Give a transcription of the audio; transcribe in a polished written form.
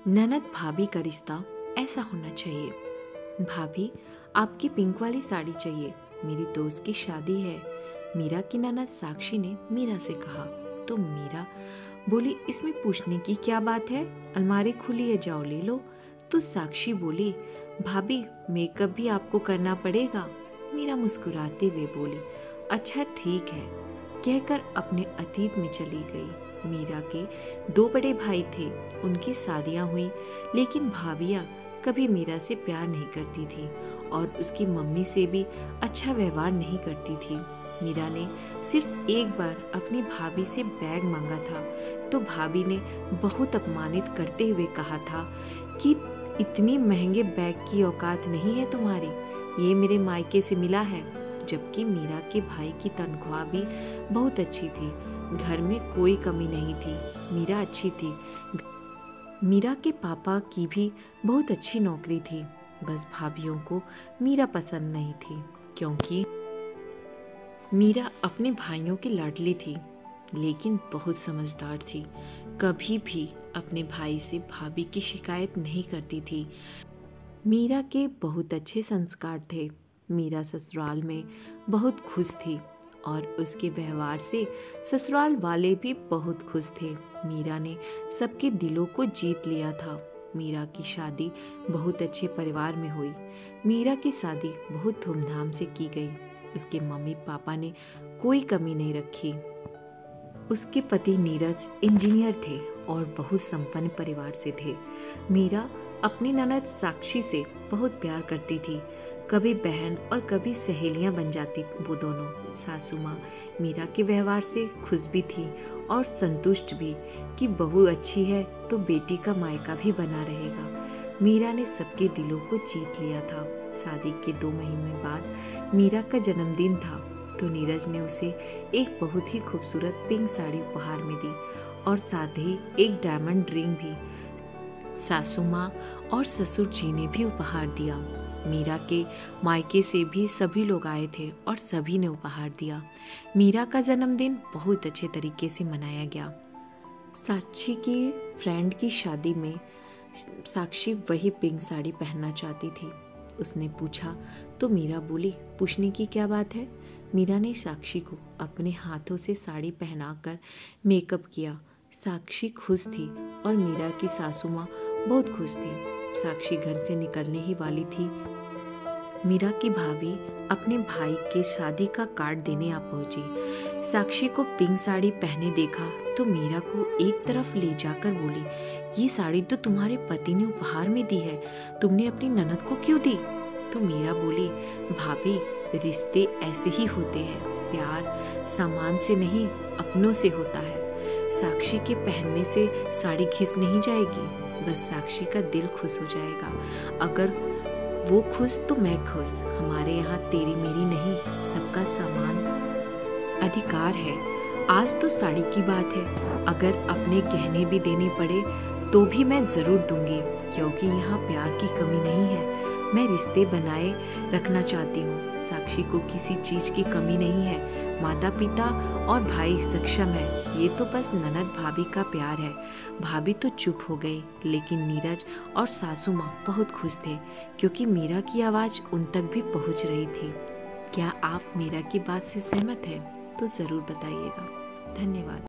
ननद भाभी का रिश्ता ऐसा होना चाहिए। भाभी, आपकी पिंक वाली साड़ी चाहिए, मेरी दोस्त की शादी है। मीरा की ननद साक्षी ने मीरा से कहा तो मीरा बोली, इसमें पूछने की क्या बात है, अलमारी खुली है, जाओ ले लो। तो साक्षी बोली, भाभी मेकअप भी आपको करना पड़ेगा। मीरा मुस्कुराते हुए बोली, अच्छा ठीक है, कहकर अपने अतीत में चली गई। मीरा के 2 बड़े भाई थे, उनकी शादियां हुई, लेकिन भाभियां कभी मीरा से प्यार नहीं करती थी और उसकी मम्मी से भी अच्छा व्यवहार नहीं करती थी। मीरा ने सिर्फ एक बार अपनी भाभी से बैग मांगा था तो भाभी ने बहुत अपमानित करते हुए कहा था कि इतनी महंगे बैग की औकात नहीं है तुम्हारी, ये मेरे मायके से मिला है। जबकि मीरा के भाई की तनख्वाह भी बहुत अच्छी थी, घर में कोई कमी नहीं थी, मीरा अच्छी थी। मीरा के पापा की भी बहुत अच्छी नौकरी थी, बस भाभियों को मीरा पसंद नहीं थी क्योंकि मीरा अपने भाइयों की लाडली थी, लेकिन बहुत समझदार थी। कभी भी अपने भाई से भाभी की शिकायत नहीं करती थी। मीरा के बहुत अच्छे संस्कार थे। मीरा ससुराल में बहुत खुश थी और उसके व्यवहार से ससुराल वाले भी बहुत खुश थे। मीरा ने सबके दिलों को जीत लिया था। मीरा की शादी बहुत अच्छे परिवार में हुई। मीरा की शादी बहुत धूमधाम से की गई। उसके मम्मी पापा ने कोई कमी नहीं रखी। उसके पति नीरज इंजीनियर थे और बहुत संपन्न परिवार से थे। मीरा अपनी ननद साक्षी से बहुत प्यार करती थी, कभी बहन और कभी सहेलियां बन जाती वो दोनों। सासू माँ मीरा के व्यवहार से खुश भी थी और संतुष्ट भी कि बहू अच्छी है तो बेटी का मायका भी बना रहेगा। मीरा ने सबके दिलों को जीत लिया था। शादी के 2 महीने बाद मीरा का जन्मदिन था तो नीरज ने उसे एक बहुत ही खूबसूरत पिंक साड़ी उपहार में दी और साथ ही एक डायमंड रिंग भी। सासू माँ और ससुर जी ने भी उपहार दिया। मीरा के मायके से भी सभी लोग आए थे और सभी ने उपहार दिया। मीरा का जन्मदिन बहुत अच्छे तरीके से मनाया गया। साक्षी की फ्रेंड की शादी में साक्षी वही पिंक साड़ी पहनना चाहती थी। उसने पूछा तो मीरा बोली, पूछने की क्या बात है। मीरा ने साक्षी को अपने हाथों से साड़ी पहनाकर मेकअप किया। साक्षी खुश थी और मीरा की सासू माँ बहुत खुश थी। साक्षी घर से निकलने ही वाली थी। मीरा की भाभी अपने भाई के शादी का कार्ड देने आ पहुंची। साक्षी को पिंक साड़ी पहने देखा तो मीरा को एक तरफ ले जाकर बोली, ये साड़ी तो तुम्हारे पति ने उपहार में दी है, तुमने अपनी ननद को क्यों दी। तो मीरा बोली, भाभी रिश्ते ऐसे ही होते हैं, प्यार सामान से नहीं अपनों से होता है। साक्षी के पहनने से साड़ी घिस नहीं जाएगी, बस साक्षी का दिल खुश हो जाएगा। अगर वो खुश तो मैं खुश। हमारे यहाँ तेरी मेरी नहीं, सबका समान अधिकार है। आज तो साड़ी की बात है, अगर अपने गहने भी देने पड़े तो भी मैं जरूर दूंगी, क्योंकि यहाँ प्यार की कमी नहीं है। मैं रिश्ते बनाए रखना चाहती हूँ। साक्षी को किसी चीज की कमी नहीं है। माता पिता और भाई सक्षम है, ये तो बस ननद भाभी का प्यार है। भाभी तो चुप हो गई, लेकिन नीरज और सासू माँ बहुत खुश थे क्योंकि मीरा की आवाज उन तक भी पहुँच रही थी। क्या आप मीरा की बात से सहमत हैं? तो जरूर बताइएगा। धन्यवाद।